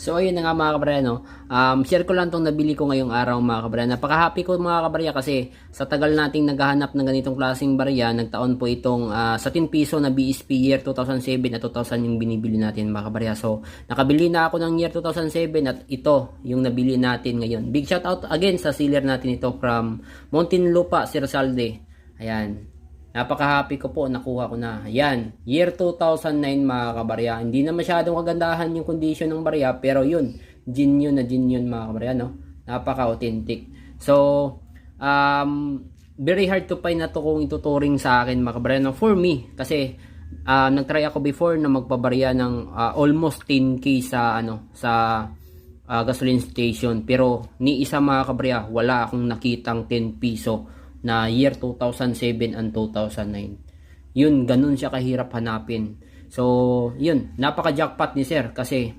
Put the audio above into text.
So ayun na nga mga kabarya, no? Share ko lang tong nabili ko ngayong araw mga kabarya. Napaka-happy ko mga kabarya kasi sa tagal nating naghahanap ng ganitong klaseng barya, nagtaon po itong sa 10 piso na BSP year 2007 at 2000 yung binibili natin mga kabarya. So nakabili na ako ng year 2007 at ito yung nabili natin ngayon. Big shout out again sa seller natin ito from Muntinlupa, Sir Salde. Ayan. Napaka-happy ko po, nakuha ko na. Yan, year 2009 mga kabarya. Hindi na masyadong kagandahan yung condition ng barya, pero yun, genuine mga kabarya, no? Napaka-authentic. So, very hard to find na to kung ituturing sa akin mga kabarya, no? For me, kasi nagtry ako before na magpabarya ng almost 10k sa, gasoline station. Pero, ni isa mga kabarya, wala akong nakitang 10 piso na year 2007 and 2009. Yun, ganun siya kahirap hanapin. So, yun, napaka-jackpot ni sir kasi